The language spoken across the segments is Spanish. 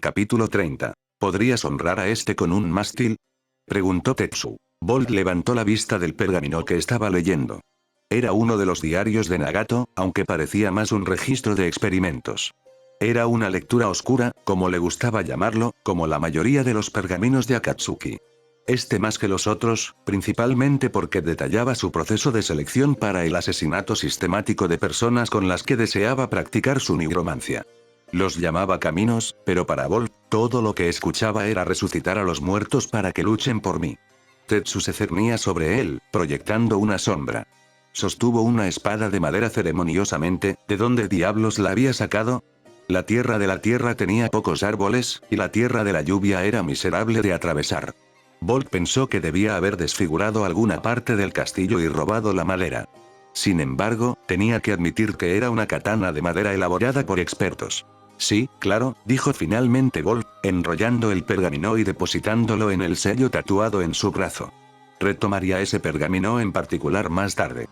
Capítulo 30. ¿Podrías honrar a este con un mástil? Preguntó Tetsu. Bolt levantó la vista del pergamino que estaba leyendo. Era uno de los diarios de Nagato, aunque parecía más un registro de experimentos. Era una lectura oscura, como le gustaba llamarlo, como la mayoría de los pergaminos de Akatsuki. Este más que los otros, principalmente porque detallaba su proceso de selección para el asesinato sistemático de personas con las que deseaba practicar su nigromancia. Los llamaba caminos, pero para Bolt, todo lo que escuchaba era resucitar a los muertos para que luchen por mí. Tetsu se cernía sobre él, proyectando una sombra. Sostuvo una espada de madera ceremoniosamente. ¿De dónde diablos la había sacado? La tierra de la tierra tenía pocos árboles, y la tierra de la lluvia era miserable de atravesar. Bolt pensó que debía haber desfigurado alguna parte del castillo y robado la madera. Sin embargo, tenía que admitir que era una katana de madera elaborada por expertos. Sí, claro, dijo finalmente Bolt, enrollando el pergamino y depositándolo en el sello tatuado en su brazo. Retomaría ese pergamino en particular más tarde.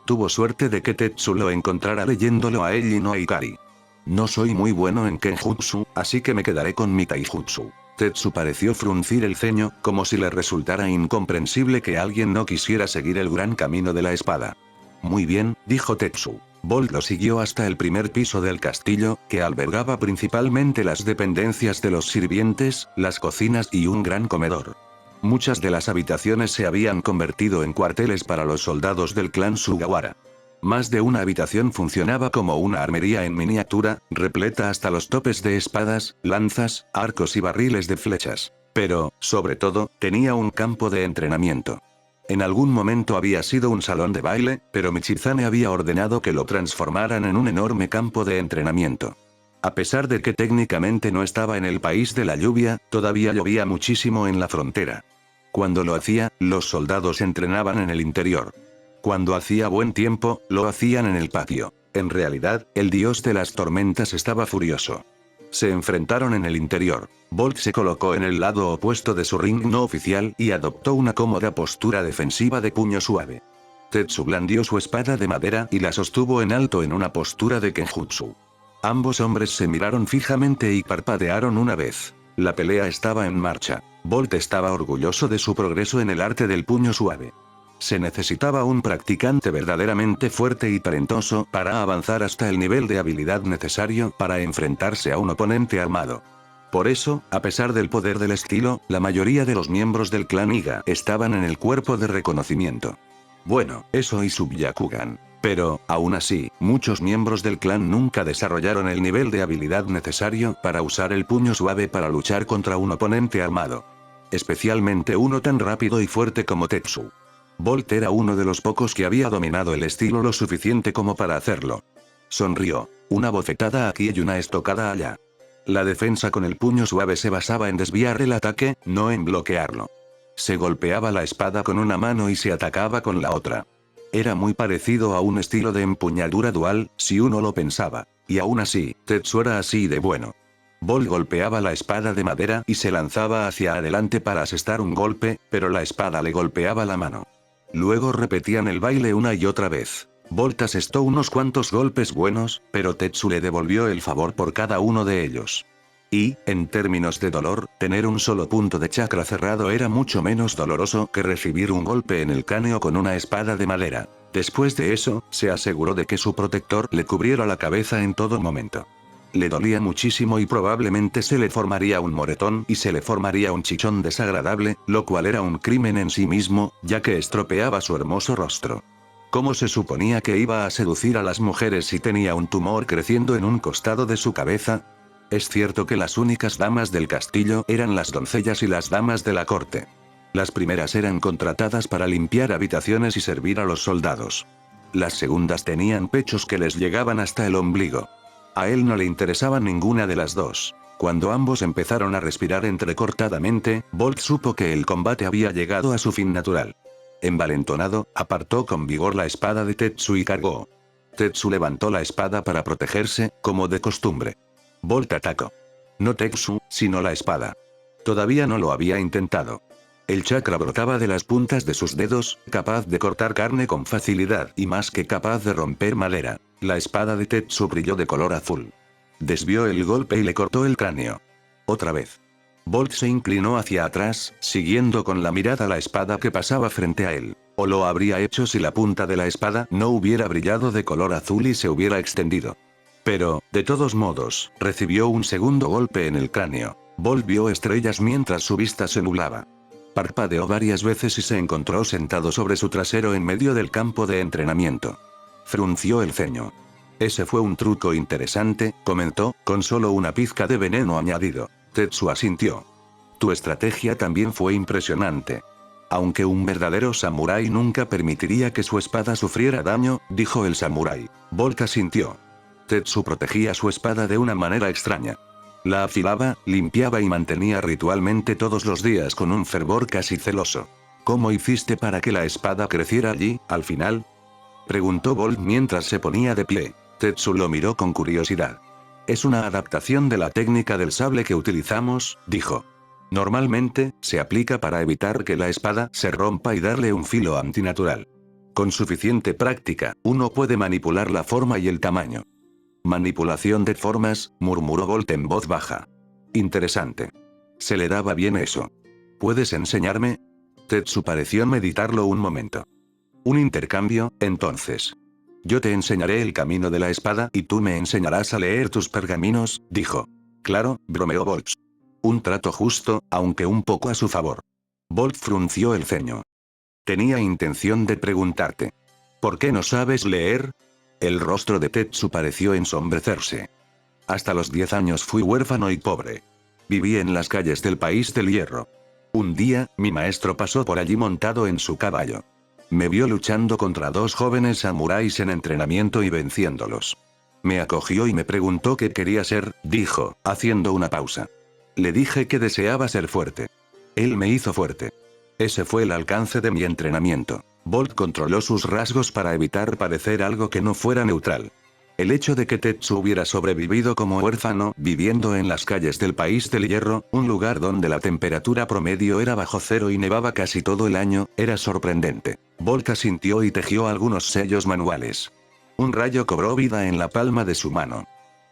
Tuvo suerte de que Tetsu lo encontrara leyéndolo a él y no a Ikari. No soy muy bueno en Kenjutsu, así que me quedaré con mi Taijutsu. Tetsu pareció fruncir el ceño, como si le resultara incomprensible que alguien no quisiera seguir el gran camino de la espada. Muy bien, dijo Tetsu. Bolt lo siguió hasta el primer piso del castillo, que albergaba principalmente las dependencias de los sirvientes, las cocinas y un gran comedor. Muchas de las habitaciones se habían convertido en cuarteles para los soldados del clan Sugawara. Más de una habitación funcionaba como una armería en miniatura, repleta hasta los topes de espadas, lanzas, arcos y barriles de flechas. Pero, sobre todo, tenía un campo de entrenamiento. En algún momento había sido un salón de baile, pero Michizane había ordenado que lo transformaran en un enorme campo de entrenamiento. A pesar de que técnicamente no estaba en el país de la lluvia, todavía llovía muchísimo en la frontera. Cuando lo hacía, los soldados entrenaban en el interior. Cuando hacía buen tiempo, lo hacían en el patio. En realidad, el dios de las tormentas estaba furioso. Se enfrentaron en el interior. Bolt se colocó en el lado opuesto de su ring no oficial y adoptó una cómoda postura defensiva de puño suave. Tetsu blandió su espada de madera y la sostuvo en alto en una postura de kenjutsu. Ambos hombres se miraron fijamente y parpadearon una vez. La pelea estaba en marcha. Bolt estaba orgulloso de su progreso en el arte del puño suave. Se necesitaba un practicante verdaderamente fuerte y talentoso para avanzar hasta el nivel de habilidad necesario para enfrentarse a un oponente armado. Por eso, a pesar del poder del estilo, la mayoría de los miembros del clan Iga estaban en el cuerpo de reconocimiento. Bueno, eso y Subyakugan. Pero, aún así, muchos miembros del clan nunca desarrollaron el nivel de habilidad necesario para usar el puño suave para luchar contra un oponente armado. Especialmente uno tan rápido y fuerte como Tetsu. Bolt era uno de los pocos que había dominado el estilo lo suficiente como para hacerlo. Sonrió. Una bofetada aquí y una estocada allá. La defensa con el puño suave se basaba en desviar el ataque, no en bloquearlo. Se golpeaba la espada con una mano y se atacaba con la otra. Era muy parecido a un estilo de empuñadura dual, si uno lo pensaba. Y aún así, Tetsu era así de bueno. Bolt golpeaba la espada de madera y se lanzaba hacia adelante para asestar un golpe, pero la espada le golpeaba la mano. Luego repetían el baile una y otra vez. Bolt asestó unos cuantos golpes buenos, pero Tetsu le devolvió el favor por cada uno de ellos. Y, en términos de dolor, tener un solo punto de chakra cerrado era mucho menos doloroso que recibir un golpe en el cráneo con una espada de madera. Después de eso, se aseguró de que su protector le cubriera la cabeza en todo momento. Le dolía muchísimo y probablemente se le formaría un moretón y se le formaría un chichón desagradable, lo cual era un crimen en sí mismo, ya que estropeaba su hermoso rostro. ¿Cómo se suponía que iba a seducir a las mujeres si tenía un tumor creciendo en un costado de su cabeza? Es cierto que las únicas damas del castillo eran las doncellas y las damas de la corte. Las primeras eran contratadas para limpiar habitaciones y servir a los soldados. Las segundas tenían pechos que les llegaban hasta el ombligo. A él no le interesaba ninguna de las dos. Cuando ambos empezaron a respirar entrecortadamente, Bolt supo que el combate había llegado a su fin natural. Envalentonado, apartó con vigor la espada de Tetsu y cargó. Tetsu levantó la espada para protegerse, como de costumbre. Bolt atacó. No Tetsu, sino la espada. Todavía no lo había intentado. El chakra brotaba de las puntas de sus dedos, capaz de cortar carne con facilidad y más que capaz de romper madera. La espada de Tetsu brilló de color azul. Desvió el golpe y le cortó el cráneo. Otra vez. Bolt se inclinó hacia atrás, siguiendo con la mirada la espada que pasaba frente a él. O lo habría hecho si la punta de la espada no hubiera brillado de color azul y se hubiera extendido. Pero, de todos modos, recibió un segundo golpe en el cráneo. Bolt vio estrellas mientras su vista se nublaba. Parpadeó varias veces y se encontró sentado sobre su trasero en medio del campo de entrenamiento. Frunció el ceño. Ese fue un truco interesante, comentó, con solo una pizca de veneno añadido. Tetsu asintió. Tu estrategia también fue impresionante. Aunque un verdadero samurái nunca permitiría que su espada sufriera daño, dijo el samurái. Bolt asintió. Tetsu protegía su espada de una manera extraña. La afilaba, limpiaba y mantenía ritualmente todos los días con un fervor casi celoso. ¿Cómo hiciste para que la espada creciera allí, al final? Preguntó Bolt mientras se ponía de pie. Tetsu lo miró con curiosidad. Es una adaptación de la técnica del sable que utilizamos, dijo. Normalmente, se aplica para evitar que la espada se rompa y darle un filo antinatural. Con suficiente práctica, uno puede manipular la forma y el tamaño. Manipulación de formas, murmuró Bolt en voz baja. Interesante. Se le daba bien eso. ¿Puedes enseñarme? Tetsu pareció meditarlo un momento. Un intercambio, entonces. Yo te enseñaré el camino de la espada y tú me enseñarás a leer tus pergaminos, dijo. Claro, bromeó Bolt. Un trato justo, aunque un poco a su favor. Bolt frunció el ceño. Tenía intención de preguntarte. ¿Por qué no sabes leer? El rostro de Tetsu pareció ensombrecerse. Hasta los 10 años fui huérfano y pobre. Viví en las calles del país del hierro. Un día, mi maestro pasó por allí montado en su caballo. Me vio luchando contra 2 jóvenes samuráis en entrenamiento y venciéndolos. Me acogió y me preguntó qué quería ser, dijo, haciendo una pausa. Le dije que deseaba ser fuerte. Él me hizo fuerte. Ese fue el alcance de mi entrenamiento. Bolt controló sus rasgos para evitar parecer algo que no fuera neutral. El hecho de que Tetsu hubiera sobrevivido como huérfano, viviendo en las calles del país del hierro, un lugar donde la temperatura promedio era bajo cero y nevaba casi todo el año, era sorprendente. Bolt asintió y tejió algunos sellos manuales. Un rayo cobró vida en la palma de su mano.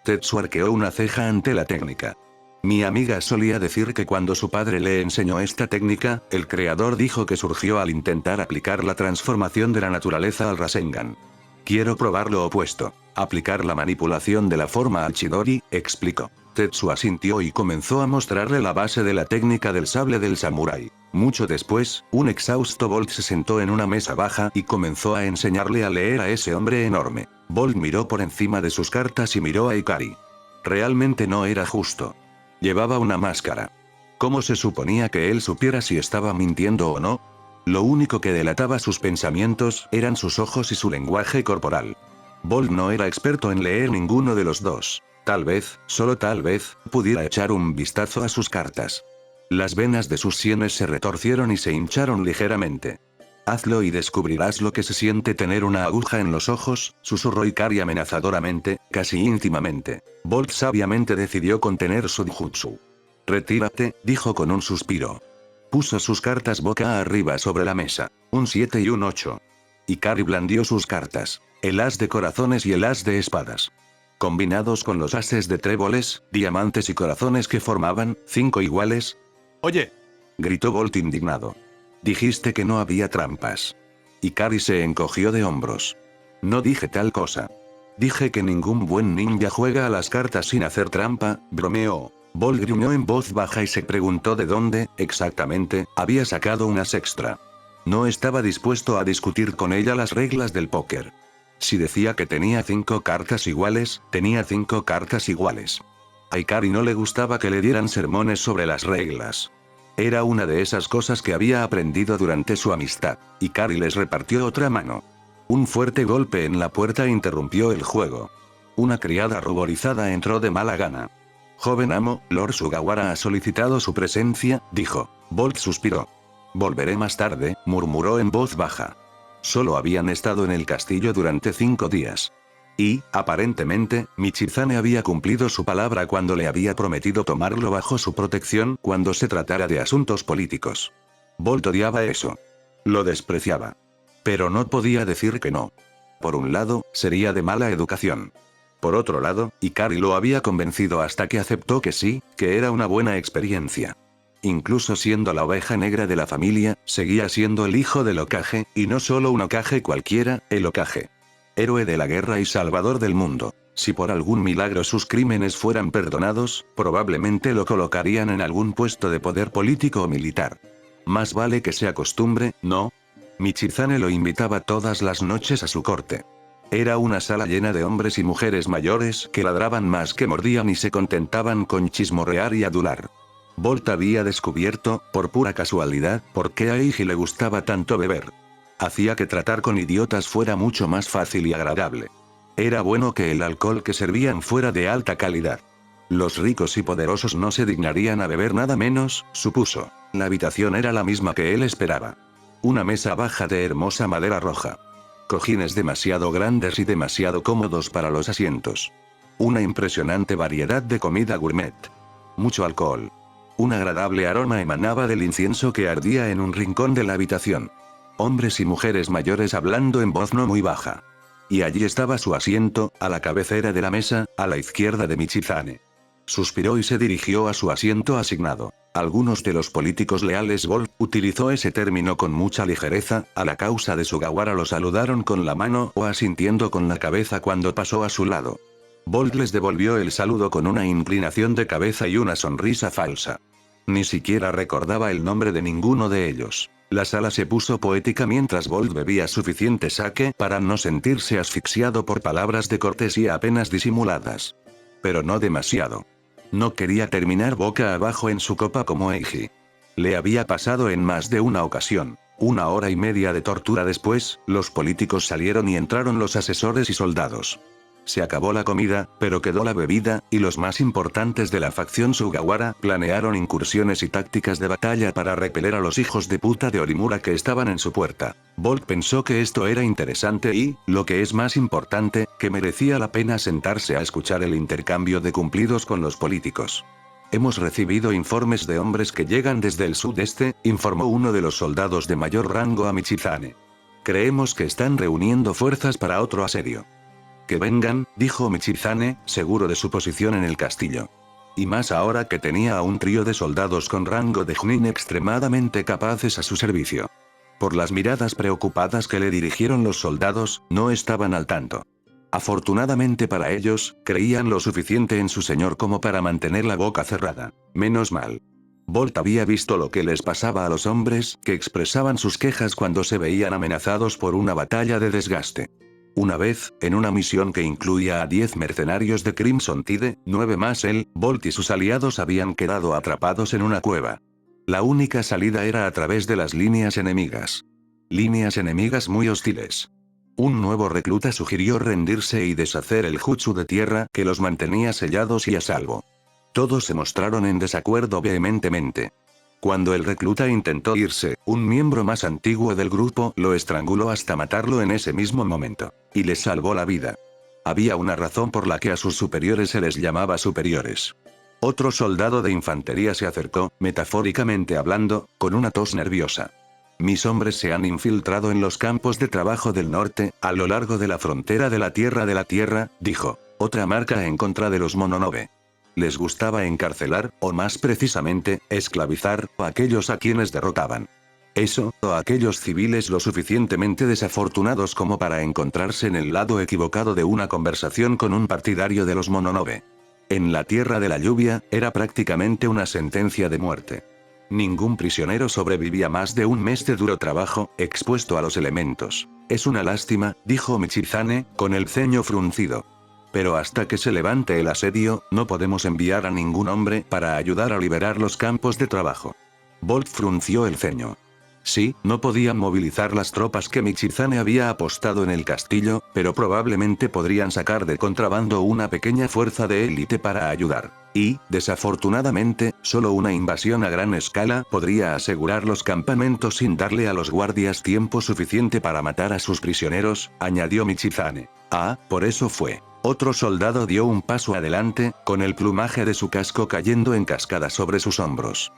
Tetsu arqueó una ceja ante la técnica. Mi amiga solía decir que cuando su padre le enseñó esta técnica, el creador dijo que surgió al intentar aplicar la transformación de la naturaleza al Rasengan. Quiero probar lo opuesto. Aplicar la manipulación de la forma al Chidori, explicó. Tetsu asintió y comenzó a mostrarle la base de la técnica del sable del samurái. Mucho después, un exhausto Bolt se sentó en una mesa baja y comenzó a enseñarle a leer a ese hombre enorme. Bolt miró por encima de sus cartas y miró a Ikari. Realmente no era justo. Llevaba una máscara. ¿Cómo se suponía que él supiera si estaba mintiendo o no? Lo único que delataba sus pensamientos eran sus ojos y su lenguaje corporal. Bolt no era experto en leer ninguno de los dos. Tal vez, solo tal vez, pudiera echar un vistazo a sus cartas. Las venas de sus sienes se retorcieron y se hincharon ligeramente. Hazlo y descubrirás lo que se siente tener una aguja en los ojos, susurró Ikari amenazadoramente, casi íntimamente. Bolt sabiamente decidió contener su jutsu. Retírate, dijo con un suspiro. Puso sus cartas boca arriba sobre la mesa. Un 7 y un 8. Ikari blandió sus cartas. El as de corazones y el as de espadas. Combinados con los ases de tréboles, diamantes y corazones que formaban 5 iguales. «¡Oye!», gritó Bolt indignado. «Dijiste que no había trampas». Ikari se encogió de hombros. «No dije tal cosa. Dije que ningún buen ninja juega a las cartas sin hacer trampa», bromeó. Bolt gruñó en voz baja y se preguntó de dónde, exactamente, había sacado unas extra. No estaba dispuesto a discutir con ella las reglas del póker. Si decía que tenía 5 cartas iguales, tenía 5 cartas iguales. A Ikari no le gustaba que le dieran sermones sobre las reglas. Era una de esas cosas que había aprendido durante su amistad. Ikari les repartió otra mano. Un fuerte golpe en la puerta interrumpió el juego. Una criada ruborizada entró de mala gana. «Joven amo, Lord Sugawara ha solicitado su presencia», dijo. Bolt suspiró. «Volveré más tarde», murmuró en voz baja. Solo habían estado en el castillo durante 5 días. Y, aparentemente, Michizane había cumplido su palabra cuando le había prometido tomarlo bajo su protección cuando se tratara de asuntos políticos. Bolt odiaba eso. Lo despreciaba. Pero no podía decir que no. Por un lado, sería de mala educación. Por otro lado, Ikari lo había convencido hasta que aceptó que sí, que era una buena experiencia. Incluso siendo la oveja negra de la familia, seguía siendo el hijo del Hokage, y no solo un Hokage cualquiera, el Hokage. Héroe de la guerra y salvador del mundo. Si por algún milagro sus crímenes fueran perdonados, probablemente lo colocarían en algún puesto de poder político o militar. Más vale que se acostumbre, ¿no? Michizane lo invitaba todas las noches a su corte. Era una sala llena de hombres y mujeres mayores que ladraban más que mordían y se contentaban con chismorrear y adular. Bolt había descubierto, por pura casualidad, por qué a Eiji le gustaba tanto beber. Hacía que tratar con idiotas fuera mucho más fácil y agradable. Era bueno que el alcohol que servían fuera de alta calidad. Los ricos y poderosos no se dignarían a beber nada menos, supuso. La habitación era la misma que él esperaba. Una mesa baja de hermosa madera roja. Cojines demasiado grandes y demasiado cómodos para los asientos. Una impresionante variedad de comida gourmet. Mucho alcohol. Un agradable aroma emanaba del incienso que ardía en un rincón de la habitación. Hombres y mujeres mayores hablando en voz no muy baja. Y allí estaba su asiento, a la cabecera de la mesa, a la izquierda de Michizane. Suspiró y se dirigió a su asiento asignado. Algunos de los políticos leales Bolt utilizó ese término con mucha ligereza, a la causa de Sugawara lo saludaron con la mano o asintiendo con la cabeza cuando pasó a su lado. Bolt les devolvió el saludo con una inclinación de cabeza y una sonrisa falsa. Ni siquiera recordaba el nombre de ninguno de ellos. La sala se puso poética mientras Bolt bebía suficiente sake para no sentirse asfixiado por palabras de cortesía apenas disimuladas. Pero no demasiado. No quería terminar boca abajo en su copa como Eiji. Le había pasado en más de una ocasión. 1 hora y media de tortura después, los políticos salieron y entraron los asesores y soldados. Se acabó la comida, pero quedó la bebida, y los más importantes de la facción Sugawara planearon incursiones y tácticas de batalla para repeler a los hijos de puta de Orimura que estaban en su puerta. Bolt pensó que esto era interesante y, lo que es más importante, que merecía la pena sentarse a escuchar el intercambio de cumplidos con los políticos. Hemos recibido informes de hombres que llegan desde el sudeste, informó uno de los soldados de mayor rango a Michizane. Creemos que están reuniendo fuerzas para otro asedio. Que vengan, dijo Michizane, seguro de su posición en el castillo. Y más ahora que tenía a un trío de soldados con rango de Chunin extremadamente capaces a su servicio. Por las miradas preocupadas que le dirigieron los soldados, no estaban al tanto. Afortunadamente para ellos, creían lo suficiente en su señor como para mantener la boca cerrada. Menos mal. Bolt había visto lo que les pasaba a los hombres que expresaban sus quejas cuando se veían amenazados por una batalla de desgaste. Una vez, en una misión que incluía a 10 mercenarios de Crimson Tide, 9 más él, Bolt y sus aliados habían quedado atrapados en una cueva. La única salida era a través de las líneas enemigas. Líneas enemigas muy hostiles. Un nuevo recluta sugirió rendirse y deshacer el jutsu de tierra que los mantenía sellados y a salvo. Todos se mostraron en desacuerdo vehementemente. Cuando el recluta intentó irse, un miembro más antiguo del grupo lo estranguló hasta matarlo en ese mismo momento. Y les salvó la vida. Había una razón por la que a sus superiores se les llamaba superiores. Otro soldado de infantería se acercó, metafóricamente hablando, con una tos nerviosa. Mis hombres se han infiltrado en los campos de trabajo del norte, a lo largo de la frontera de la tierra, dijo. Otra marca en contra de los Mononobe. Les gustaba encarcelar, o más precisamente, esclavizar, a aquellos a quienes derrotaban. Eso, o a aquellos civiles lo suficientemente desafortunados como para encontrarse en el lado equivocado de una conversación con un partidario de los Mononobe. En la Tierra de la Lluvia, era prácticamente una sentencia de muerte. Ningún prisionero sobrevivía más de un mes de duro trabajo, expuesto a los elementos. Es una lástima, dijo Michizane, con el ceño fruncido. Pero hasta que se levante el asedio, no podemos enviar a ningún hombre para ayudar a liberar los campos de trabajo. Bolt frunció el ceño. Sí, no podían movilizar las tropas que Michizane había apostado en el castillo, pero probablemente podrían sacar de contrabando una pequeña fuerza de élite para ayudar. Y, desafortunadamente, solo una invasión a gran escala podría asegurar los campamentos sin darle a los guardias tiempo suficiente para matar a sus prisioneros, añadió Michizane. Ah, por eso fue. Otro soldado dio un paso adelante, con el plumaje de su casco cayendo en cascada sobre sus hombros.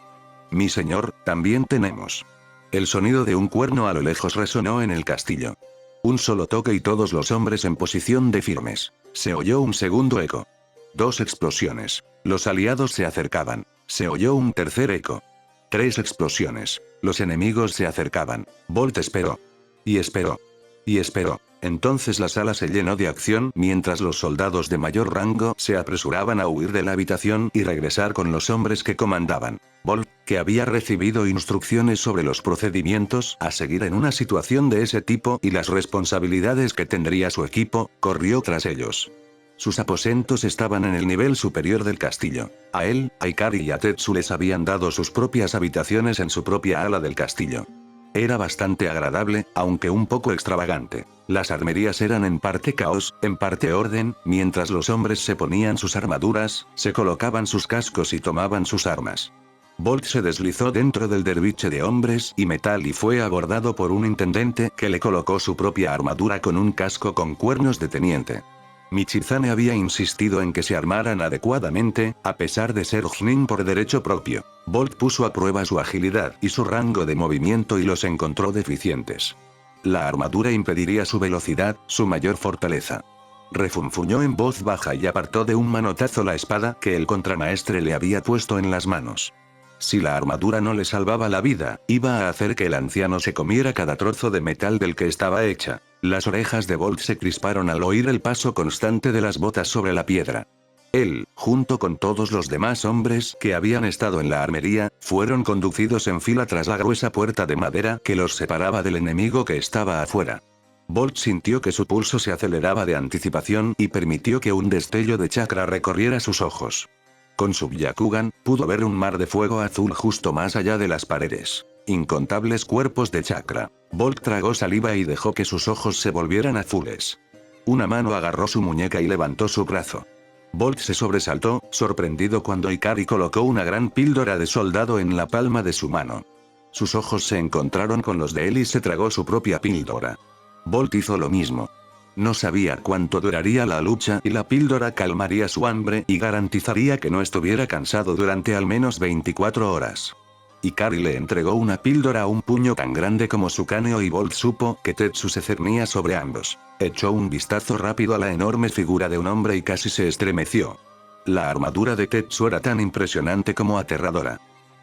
Mi señor, también tenemos. El sonido de un cuerno a lo lejos resonó en el castillo. Un solo toque y todos los hombres en posición de firmes. Se oyó un segundo eco. 2 explosiones. Los aliados se acercaban. Se oyó un tercer eco. 3 explosiones. Los enemigos se acercaban. Bolt esperó. Y esperó. Y esperó. Entonces la sala se llenó de acción mientras los soldados de mayor rango se apresuraban a huir de la habitación y regresar con los hombres que comandaban. Bolt, que había recibido instrucciones sobre los procedimientos a seguir en una situación de ese tipo y las responsabilidades que tendría su equipo, corrió tras ellos. Sus aposentos estaban en el nivel superior del castillo. A él, a Ikari y a Tetsu les habían dado sus propias habitaciones en su propia ala del castillo. Era bastante agradable, aunque un poco extravagante. Las armerías eran en parte caos, en parte orden, mientras los hombres se ponían sus armaduras, se colocaban sus cascos y tomaban sus armas. Bolt se deslizó dentro del derviche de hombres y metal y fue abordado por un intendente que le colocó su propia armadura con un casco con cuernos de teniente. Michizane había insistido en que se armaran adecuadamente, a pesar de ser Chunin por derecho propio. Bolt puso a prueba su agilidad y su rango de movimiento y los encontró deficientes. La armadura impediría su velocidad, su mayor fortaleza. Refunfuñó en voz baja y apartó de un manotazo la espada que el contramaestre le había puesto en las manos. Si la armadura no le salvaba la vida, iba a hacer que el anciano se comiera cada trozo de metal del que estaba hecha. Las orejas de Bolt se crisparon al oír el paso constante de las botas sobre la piedra. Él, junto con todos los demás hombres que habían estado en la armería, fueron conducidos en fila tras la gruesa puerta de madera que los separaba del enemigo que estaba afuera. Bolt sintió que su pulso se aceleraba de anticipación y permitió que un destello de chakra recorriera sus ojos. Con su Byakugan, pudo ver un mar de fuego azul justo más allá de las paredes. Incontables cuerpos de chakra. Bolt tragó saliva y dejó que sus ojos se volvieran azules. Una mano agarró su muñeca y levantó su brazo. Bolt se sobresaltó, sorprendido cuando Ikari colocó una gran píldora de soldado en la palma de su mano. Sus ojos se encontraron con los de él y se tragó su propia píldora. Bolt hizo lo mismo. No sabía cuánto duraría la lucha y la píldora calmaría su hambre y garantizaría que no estuviera cansado durante al menos 24 horas. Ikari le entregó una píldora a un puño tan grande como su cráneo y Bolt supo que Tetsu se cernía sobre ambos. Echó un vistazo rápido a la enorme figura de un hombre y casi se estremeció. La armadura de Tetsu era tan impresionante como aterradora.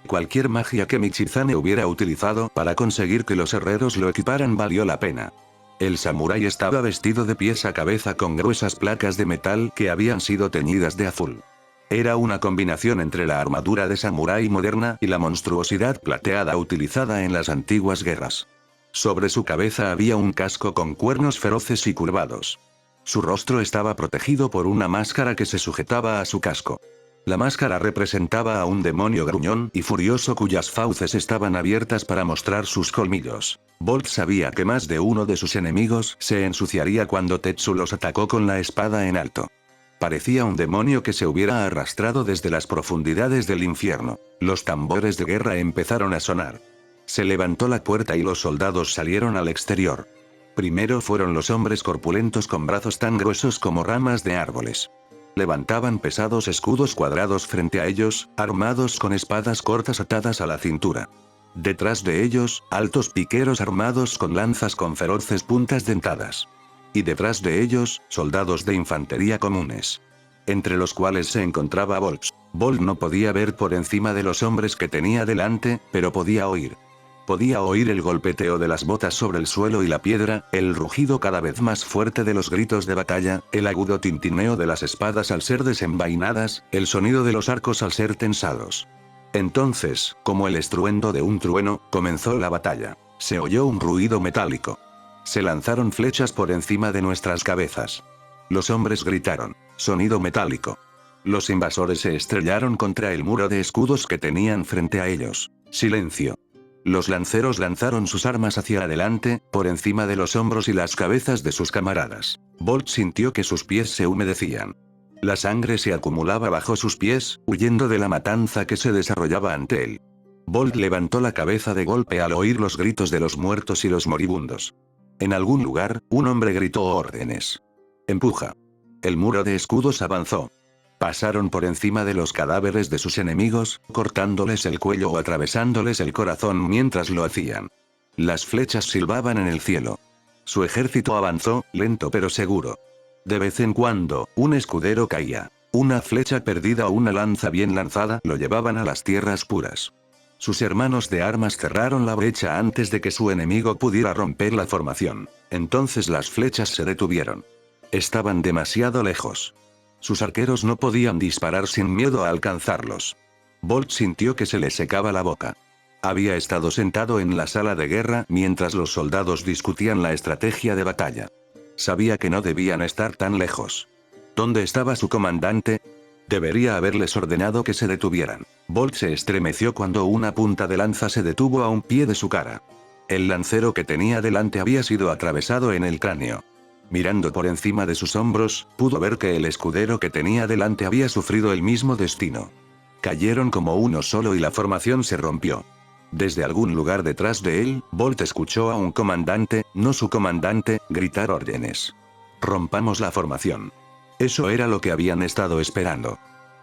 Cualquier magia que Michizane hubiera utilizado para conseguir que los herreros lo equiparan valió la pena. El samurái estaba vestido de pies a cabeza con gruesas placas de metal que habían sido teñidas de azul. Era una combinación entre la armadura de samurái moderna y la monstruosidad plateada utilizada en las antiguas guerras. Sobre su cabeza había un casco con cuernos feroces y curvados. Su rostro estaba protegido por una máscara que se sujetaba a su casco. La máscara representaba a un demonio gruñón y furioso cuyas fauces estaban abiertas para mostrar sus colmillos. Bolt sabía que más de uno de sus enemigos se ensuciaría cuando Tetsu los atacó con la espada en alto. Parecía un demonio que se hubiera arrastrado desde las profundidades del infierno. Los tambores de guerra empezaron a sonar. Se levantó la puerta y los soldados salieron al exterior. Primero fueron los hombres corpulentos con brazos tan gruesos como ramas de árboles. Levantaban pesados escudos cuadrados frente a ellos, armados con espadas cortas atadas a la cintura. Detrás de ellos, altos piqueros armados con lanzas con feroces puntas dentadas. Y detrás de ellos, soldados de infantería comunes. Entre los cuales se encontraba Bolt. Bolt no podía ver por encima de los hombres que tenía delante, pero podía oír. Podía oír el golpeteo de las botas sobre el suelo y la piedra, el rugido cada vez más fuerte de los gritos de batalla, el agudo tintineo de las espadas al ser desenvainadas, el sonido de los arcos al ser tensados. Entonces, como el estruendo de un trueno, comenzó la batalla. Se oyó un ruido metálico. Se lanzaron flechas por encima de nuestras cabezas. Los hombres gritaron. Sonido metálico. Los invasores se estrellaron contra el muro de escudos que tenían frente a ellos. Silencio. Los lanceros lanzaron sus armas hacia adelante, por encima de los hombros y las cabezas de sus camaradas. Bolt sintió que sus pies se humedecían. La sangre se acumulaba bajo sus pies, huyendo de la matanza que se desarrollaba ante él. Bolt levantó la cabeza de golpe al oír los gritos de los muertos y los moribundos. En algún lugar, un hombre gritó órdenes. Empuja. El muro de escudos avanzó. Pasaron por encima de los cadáveres de sus enemigos, cortándoles el cuello o atravesándoles el corazón mientras lo hacían. Las flechas silbaban en el cielo. Su ejército avanzó, lento pero seguro. De vez en cuando, un escudero caía. Una flecha perdida o una lanza bien lanzada lo llevaban a las tierras puras. Sus hermanos de armas cerraron la brecha antes de que su enemigo pudiera romper la formación. Entonces las flechas se detuvieron. Estaban demasiado lejos. Sus arqueros no podían disparar sin miedo a alcanzarlos. Bolt sintió que se le secaba la boca. Había estado sentado en la sala de guerra mientras los soldados discutían la estrategia de batalla. Sabía que no debían estar tan lejos. ¿Dónde estaba su comandante? Debería haberles ordenado que se detuvieran. Bolt se estremeció cuando una punta de lanza se detuvo a un pie de su cara. El lancero que tenía delante había sido atravesado en el cráneo. Mirando por encima de sus hombros, pudo ver que el escudero que tenía delante había sufrido el mismo destino. Cayeron como uno solo y la formación se rompió. Desde algún lugar detrás de él, Bolt escuchó a un comandante, no su comandante, gritar órdenes. «Rompamos la formación». Eso era lo que habían estado esperando.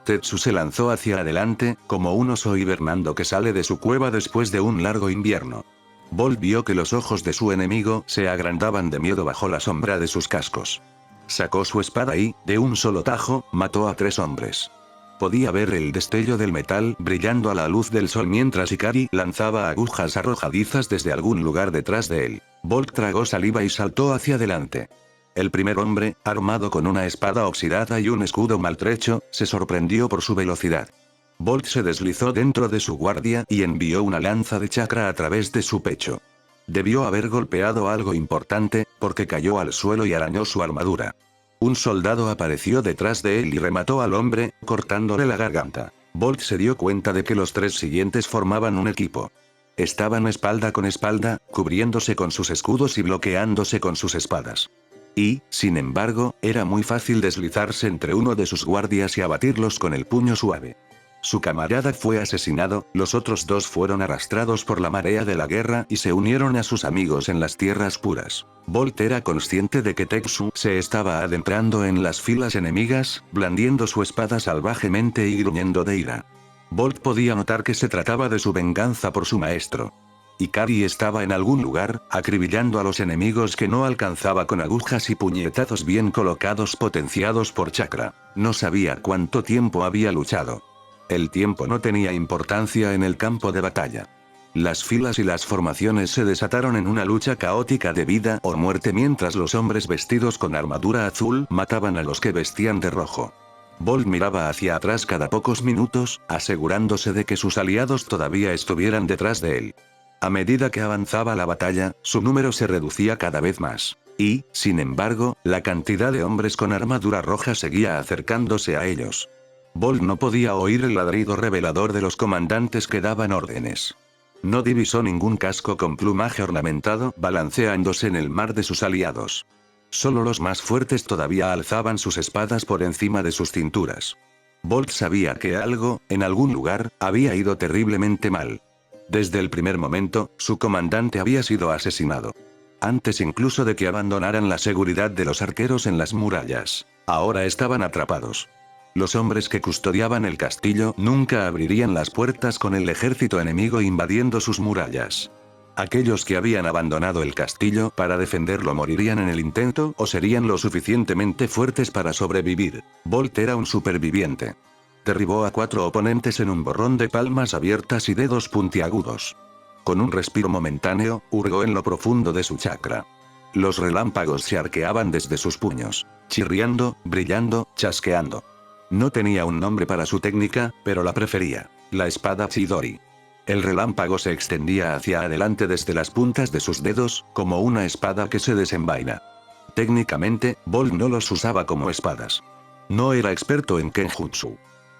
Tetsu se lanzó hacia adelante, como un oso hibernando que sale de su cueva después de un largo invierno. Bolt vio que los ojos de su enemigo se agrandaban de miedo bajo la sombra de sus cascos. Sacó su espada y, de un solo tajo, mató a 3 hombres. Podía ver el destello del metal brillando a la luz del sol mientras Ikari lanzaba agujas arrojadizas desde algún lugar detrás de él. Bolt tragó saliva y saltó hacia adelante. El primer hombre, armado con una espada oxidada y un escudo maltrecho, se sorprendió por su velocidad. Bolt se deslizó dentro de su guardia y envió una lanza de chakra a través de su pecho. Debió haber golpeado algo importante, porque cayó al suelo y arañó su armadura. Un soldado apareció detrás de él y remató al hombre, cortándole la garganta. Bolt se dio cuenta de que los 3 siguientes formaban un equipo. Estaban espalda con espalda, cubriéndose con sus escudos y bloqueándose con sus espadas. Y, sin embargo, era muy fácil deslizarse entre uno de sus guardias y abatirlos con el puño suave. Su camarada fue asesinado, los otros 2 fueron arrastrados por la marea de la guerra y se unieron a sus amigos en las tierras puras. Bolt era consciente de que Tetsu se estaba adentrando en las filas enemigas, blandiendo su espada salvajemente y gruñendo de ira. Bolt podía notar que se trataba de su venganza por su maestro. Ikari estaba en algún lugar, acribillando a los enemigos que no alcanzaba con agujas y puñetazos bien colocados potenciados por chakra. No sabía cuánto tiempo había luchado. El tiempo no tenía importancia en el campo de batalla. Las filas y las formaciones se desataron en una lucha caótica de vida o muerte mientras los hombres vestidos con armadura azul mataban a los que vestían de rojo. Bolt miraba hacia atrás cada pocos minutos, asegurándose de que sus aliados todavía estuvieran detrás de él. A medida que avanzaba la batalla, su número se reducía cada vez más. Y, sin embargo, la cantidad de hombres con armadura roja seguía acercándose a ellos. Bolt no podía oír el ladrido revelador de los comandantes que daban órdenes. No divisó ningún casco con plumaje ornamentado balanceándose en el mar de sus aliados. Solo los más fuertes todavía alzaban sus espadas por encima de sus cinturas. Bolt sabía que algo, en algún lugar, había ido terriblemente mal. Desde el primer momento, su comandante había sido asesinado. Antes incluso de que abandonaran la seguridad de los arqueros en las murallas. Ahora estaban atrapados. Los hombres que custodiaban el castillo nunca abrirían las puertas con el ejército enemigo invadiendo sus murallas. Aquellos que habían abandonado el castillo para defenderlo morirían en el intento o serían lo suficientemente fuertes para sobrevivir. Bolt era un superviviente. Derribó a 4 oponentes en un borrón de palmas abiertas y dedos puntiagudos. Con un respiro momentáneo, hurgó en lo profundo de su chakra. Los relámpagos se arqueaban desde sus puños, chirriando, brillando, chasqueando. No tenía un nombre para su técnica, pero la prefería: la espada Chidori. El relámpago se extendía hacia adelante desde las puntas de sus dedos, como una espada que se desenvaina. Técnicamente, Bolt no los usaba como espadas. No era experto en Kenjutsu.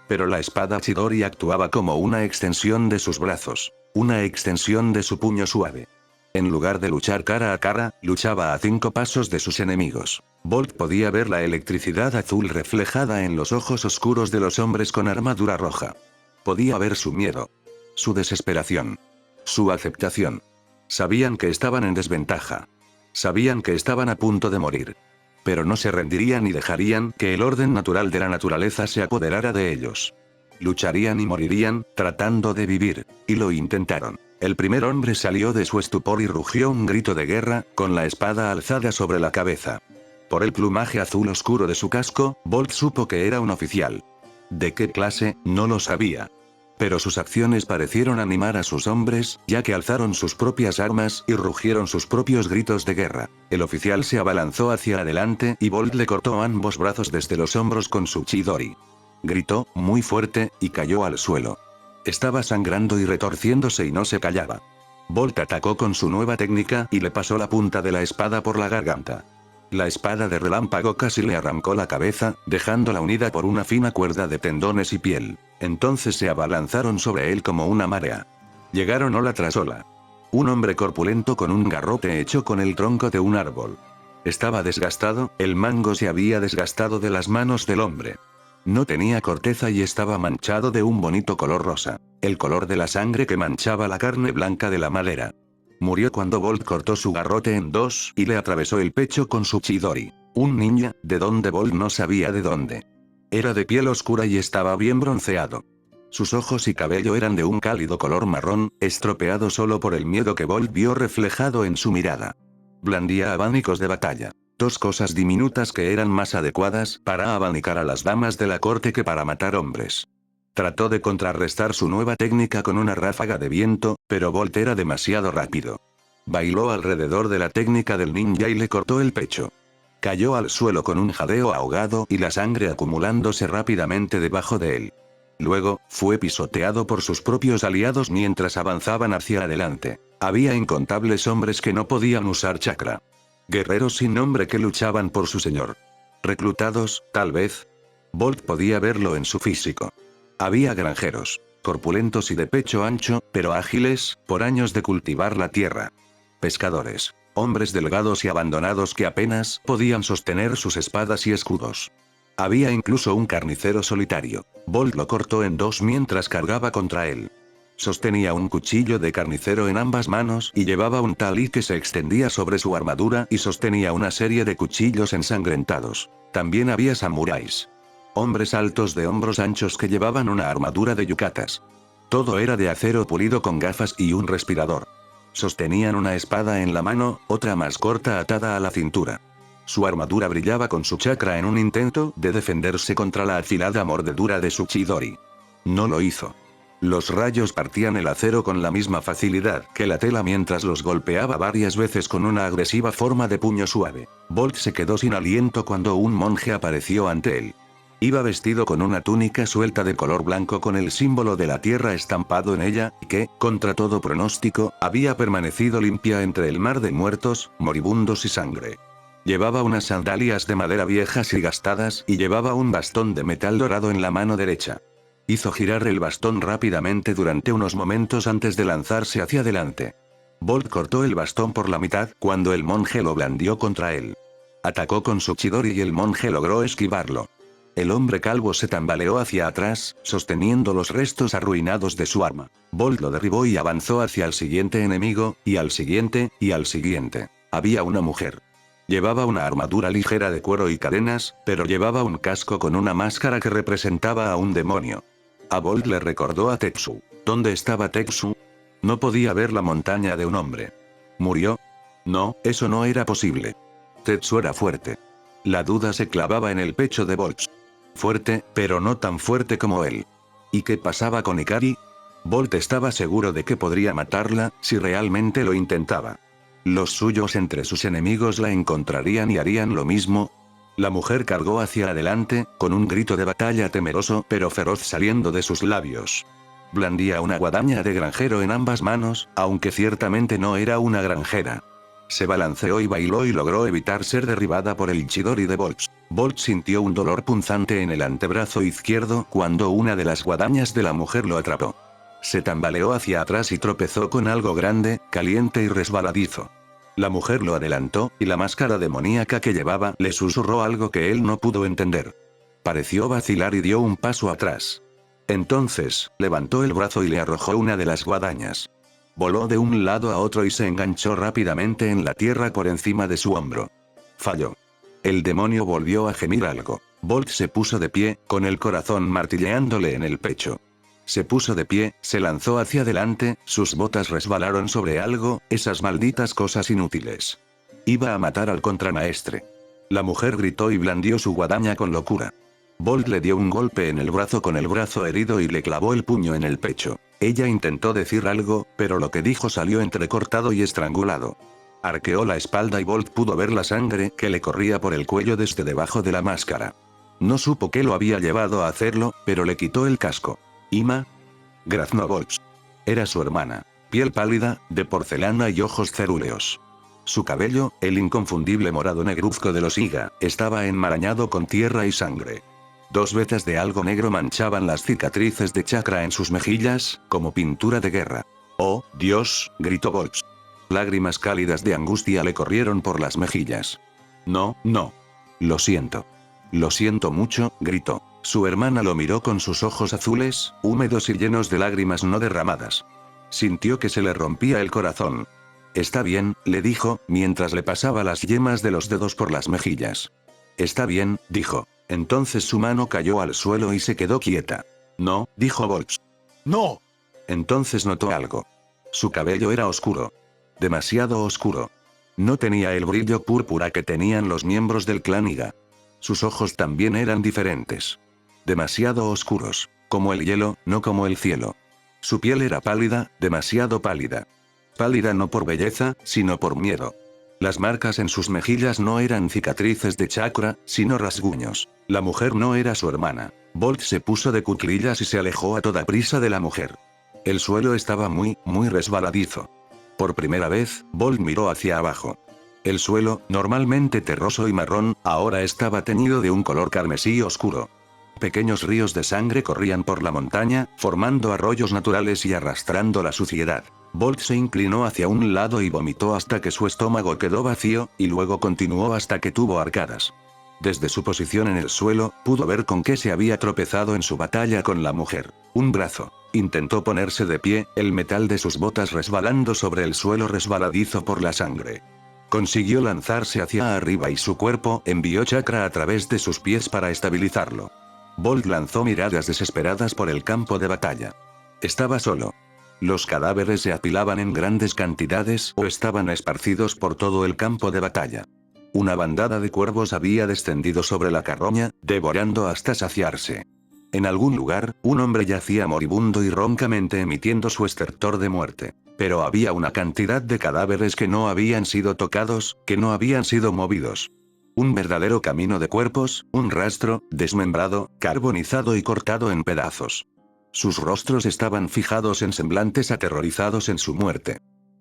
Pero la espada Chidori actuaba como una extensión de sus brazos, una extensión de su puño suave. En lugar de luchar cara a cara, luchaba a 5 pasos de sus enemigos. Bolt podía ver la electricidad azul reflejada en los ojos oscuros de los hombres con armadura roja. Podía ver su miedo, su desesperación, su aceptación. Sabían que estaban en desventaja. Sabían que estaban a punto de morir. Pero no se rendirían y dejarían que el orden natural de la naturaleza se apoderara de ellos. Lucharían y morirían, tratando de vivir. Y lo intentaron. El primer hombre salió de su estupor y rugió un grito de guerra, con la espada alzada sobre la cabeza. Por el plumaje azul oscuro de su casco, Bolt supo que era un oficial. ¿De qué clase? No lo sabía. Pero sus acciones parecieron animar a sus hombres, ya que alzaron sus propias armas y rugieron sus propios gritos de guerra. El oficial se abalanzó hacia adelante y Bolt le cortó ambos brazos desde los hombros con su chidori. Gritó, muy fuerte, y cayó al suelo. Estaba sangrando y retorciéndose y no se callaba. Bolt atacó con su nueva técnica y le pasó la punta de la espada por la garganta. La espada de relámpago casi le arrancó la cabeza, dejándola unida por una fina cuerda de tendones y piel. Entonces se abalanzaron sobre él como una marea. Llegaron ola tras ola. Un hombre corpulento con un garrote hecho con el tronco de un árbol. Estaba desgastado, el mango se había desgastado de las manos del hombre. No tenía corteza y estaba manchado de un bonito color rosa, el color de la sangre que manchaba la carne blanca de la madera. Murió cuando Bolt cortó su garrote en dos y le atravesó el pecho con su chidori. Un ninja, de donde Bolt no sabía de dónde. Era de piel oscura y estaba bien bronceado. Sus ojos y cabello eran de un cálido color marrón, estropeado solo por el miedo que Bolt vio reflejado en su mirada. Blandía abanicos de batalla. Dos cosas diminutas que eran más adecuadas para abanicar a las damas de la corte que para matar hombres. Trató de contrarrestar su nueva técnica con una ráfaga de viento, pero Bolt era demasiado rápido. Bailó alrededor de la técnica del ninja y le cortó el pecho. Cayó al suelo con un jadeo ahogado y la sangre acumulándose rápidamente debajo de él. Luego, fue pisoteado por sus propios aliados mientras avanzaban hacia adelante. Había incontables hombres que no podían usar chakra. Guerreros sin nombre que luchaban por su señor. Reclutados, tal vez. Bolt podía verlo en su físico. Había granjeros, corpulentos y de pecho ancho, pero ágiles, por años de cultivar la tierra. Pescadores, hombres delgados y abandonados que apenas podían sostener sus espadas y escudos. Había incluso un carnicero solitario. Bolt lo cortó en dos mientras cargaba contra él. Sostenía un cuchillo de carnicero en ambas manos y llevaba un talí que se extendía sobre su armadura y sostenía una serie de cuchillos ensangrentados. También había samuráis. Hombres altos de hombros anchos que llevaban una armadura de yucatas. Todo era de acero pulido con gafas y un respirador. Sostenían una espada en la mano, otra más corta atada a la cintura. Su armadura brillaba con su chakra en un intento de defenderse contra la afilada mordedura de su chidori. No lo hizo. Los rayos partían el acero con la misma facilidad que la tela mientras los golpeaba varias veces con una agresiva forma de puño suave. Bolt se quedó sin aliento cuando un monje apareció ante él. Iba vestido con una túnica suelta de color blanco con el símbolo de la tierra estampado en ella, y que, contra todo pronóstico, había permanecido limpia entre el mar de muertos, moribundos y sangre. Llevaba unas sandalias de madera viejas y gastadas y llevaba un bastón de metal dorado en la mano derecha. Hizo girar el bastón rápidamente durante unos momentos antes de lanzarse hacia adelante. Bolt cortó el bastón por la mitad cuando el monje lo blandió contra él. Atacó con su chidori y el monje logró esquivarlo. El hombre calvo se tambaleó hacia atrás, sosteniendo los restos arruinados de su arma. Bolt lo derribó y avanzó hacia el siguiente enemigo, y al siguiente, y al siguiente. Había una mujer. Llevaba una armadura ligera de cuero y cadenas, pero llevaba un casco con una máscara que representaba a un demonio. A Bolt le recordó a Tetsu. ¿Dónde estaba Tetsu? No podía ver la montaña de un hombre. ¿Murió? No, eso no era posible. Tetsu era fuerte. La duda se clavaba en el pecho de Bolt. Fuerte, pero no tan fuerte como él. ¿Y qué pasaba con Ikari? Bolt estaba seguro de que podría matarla, si realmente lo intentaba. Los suyos entre sus enemigos la encontrarían y harían lo mismo. La mujer cargó hacia adelante, con un grito de batalla temeroso pero feroz saliendo de sus labios. Blandía una guadaña de granjero en ambas manos, aunque ciertamente no era una granjera. Se balanceó y bailó y logró evitar ser derribada por el chidori de Bolt. Bolt sintió un dolor punzante en el antebrazo izquierdo cuando una de las guadañas de la mujer lo atrapó. Se tambaleó hacia atrás y tropezó con algo grande, caliente y resbaladizo. La mujer lo adelantó, y la máscara demoníaca que llevaba le susurró algo que él no pudo entender. Pareció vacilar y dio un paso atrás. Entonces, levantó el brazo y le arrojó una de las guadañas. Voló de un lado a otro y se enganchó rápidamente en la tierra por encima de su hombro. Falló. El demonio volvió a gemir algo. Bolt se puso de pie, con el corazón martilleándole en el pecho. Se puso de pie, se lanzó hacia adelante, sus botas resbalaron sobre algo, esas malditas cosas inútiles. Iba a matar al contramaestre. La mujer gritó y blandió su guadaña con locura. Bolt le dio un golpe en el brazo con el brazo herido y le clavó el puño en el pecho. Ella intentó decir algo, pero lo que dijo salió entrecortado y estrangulado. Arqueó la espalda y Bolt pudo ver la sangre que le corría por el cuello desde debajo de la máscara. No supo qué lo había llevado a hacerlo, pero le quitó el casco. ¿Ima? Graznó Bolt. Era su hermana. Piel pálida, de porcelana y ojos cerúleos. Su cabello, el inconfundible morado negruzco de los Iga, estaba enmarañado con tierra y sangre. 2 vetas de algo negro manchaban las cicatrices de chakra en sus mejillas, como pintura de guerra. ¡Oh, Dios!, gritó Bolt. Lágrimas cálidas de angustia le corrieron por las mejillas. No, no. Lo siento. Lo siento mucho, gritó. Su hermana lo miró con sus ojos azules, húmedos y llenos de lágrimas no derramadas. Sintió que se le rompía el corazón. Está bien, le dijo, mientras le pasaba las yemas de los dedos por las mejillas. Está bien, dijo. Entonces su mano cayó al suelo y se quedó quieta. No, dijo Bolt. No. Entonces notó algo. Su cabello era oscuro. Demasiado oscuro. No tenía el brillo púrpura que tenían los miembros del clan Iga. Sus ojos también eran diferentes. Demasiado oscuros. Como el hielo, no como el cielo. Su piel era pálida, demasiado pálida. Pálida no por belleza, sino por miedo. Las marcas en sus mejillas no eran cicatrices de chakra, sino rasguños. La mujer no era su hermana. Bolt se puso de cuclillas y se alejó a toda prisa de la mujer. El suelo estaba muy resbaladizo. Por primera vez, Bolt miró hacia abajo. El suelo, normalmente terroso y marrón, ahora estaba teñido de un color carmesí oscuro. Pequeños ríos de sangre corrían por la montaña, formando arroyos naturales y arrastrando la suciedad. Bolt se inclinó hacia un lado y vomitó hasta que su estómago quedó vacío, y luego continuó hasta que tuvo arcadas. Desde su posición en el suelo, pudo ver con qué se había tropezado en su batalla con la mujer. Un brazo. Intentó ponerse de pie, el metal de sus botas resbalando sobre el suelo resbaladizo por la sangre. Consiguió lanzarse hacia arriba y su cuerpo envió chakra a través de sus pies para estabilizarlo. Bolt lanzó miradas desesperadas por el campo de batalla. Estaba solo. Los cadáveres se apilaban en grandes cantidades o estaban esparcidos por todo el campo de batalla. Una bandada de cuervos había descendido sobre la carroña, devorando hasta saciarse. En algún lugar, un hombre yacía moribundo y roncamente emitiendo su estertor de muerte. Pero había una cantidad de cadáveres que no habían sido tocados, que no habían sido movidos. Un verdadero camino de cuerpos, un rastro, desmembrado, carbonizado y cortado en pedazos. Sus rostros estaban fijados en semblantes aterrorizados en su muerte.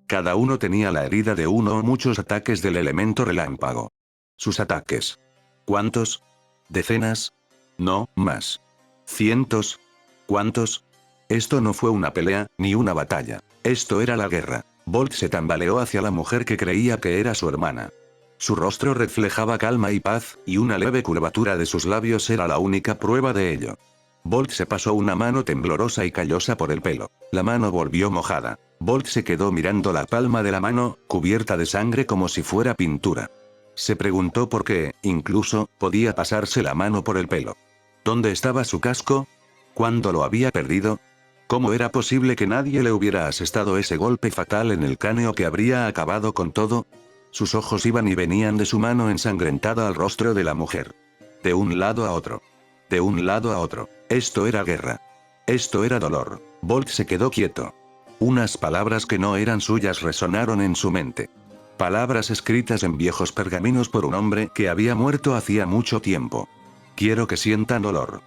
Cada uno tenía la herida de uno o muchos ataques del elemento relámpago. Sus ataques. ¿Cuántos? ¿Decenas? No, más. ¿Cientos? ¿Cuántos? Esto no fue una pelea, ni una batalla. Esto era la guerra. Bolt se tambaleó hacia la mujer que creía que era su hermana. Su rostro reflejaba calma y paz, y una leve curvatura de sus labios era la única prueba de ello. Bolt se pasó una mano temblorosa y callosa por el pelo. La mano volvió mojada. Bolt se quedó mirando la palma de la mano, cubierta de sangre como si fuera pintura. Se preguntó por qué, incluso, podía pasarse la mano por el pelo. ¿Dónde estaba su casco? ¿Cuándo lo había perdido? ¿Cómo era posible que nadie le hubiera asestado ese golpe fatal en el cráneo que habría acabado con todo? Sus ojos iban y venían de su mano ensangrentada al rostro de la mujer. De un lado a otro. De un lado a otro. Esto era guerra. Esto era dolor. Bolt se quedó quieto. Unas palabras que no eran suyas resonaron en su mente. Palabras escritas en viejos pergaminos por un hombre que había muerto hacía mucho tiempo. Quiero que sientan dolor.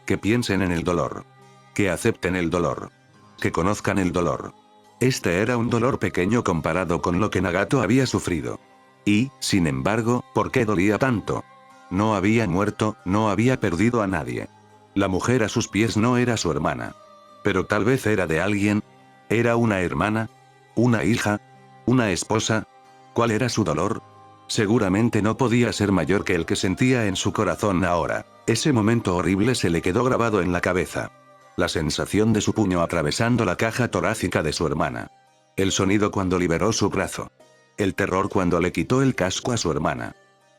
Que piensen en el dolor. Que acepten el dolor. Que conozcan el dolor. Este era un dolor pequeño comparado con lo que Nagato había sufrido. Y, sin embargo, ¿por qué dolía tanto? No había muerto, no había perdido a nadie. La mujer a sus pies no era su hermana. Pero tal vez era de alguien. ¿Era una hermana? ¿Una hija? ¿Una esposa? ¿Cuál era su dolor? Seguramente no podía ser mayor que el que sentía en su corazón ahora. Ese momento horrible se le quedó grabado en la cabeza. La sensación de su puño atravesando la caja torácica de su hermana. El sonido cuando liberó su brazo. El terror cuando le quitó el casco a su hermana.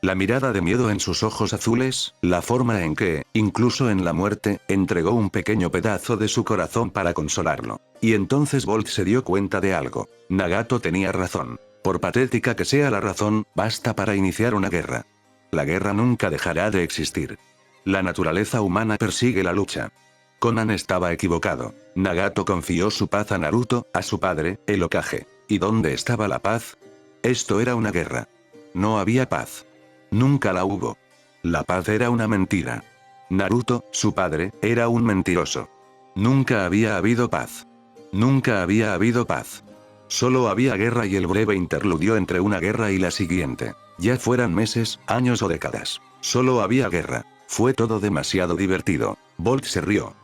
La mirada de miedo en sus ojos azules, la forma en que, incluso en la muerte, entregó un pequeño pedazo de su corazón para consolarlo. Y entonces Bolt se dio cuenta de algo. Nagato tenía razón. Por patética que sea la razón, basta para iniciar una guerra. La guerra nunca dejará de existir. La naturaleza humana persigue la lucha. Conan estaba equivocado. Nagato confió su paz a Naruto, a su padre, el Hokage. ¿Y dónde estaba la paz? Esto era una guerra. No había paz. Nunca la hubo. La paz era una mentira. Naruto, su padre, era un mentiroso. Nunca había habido paz. Nunca había habido paz. Solo había guerra y el breve interludio entre una guerra y la siguiente. Ya fueran meses, años o décadas. Solo había guerra. Fue todo demasiado divertido. Bolt se rió.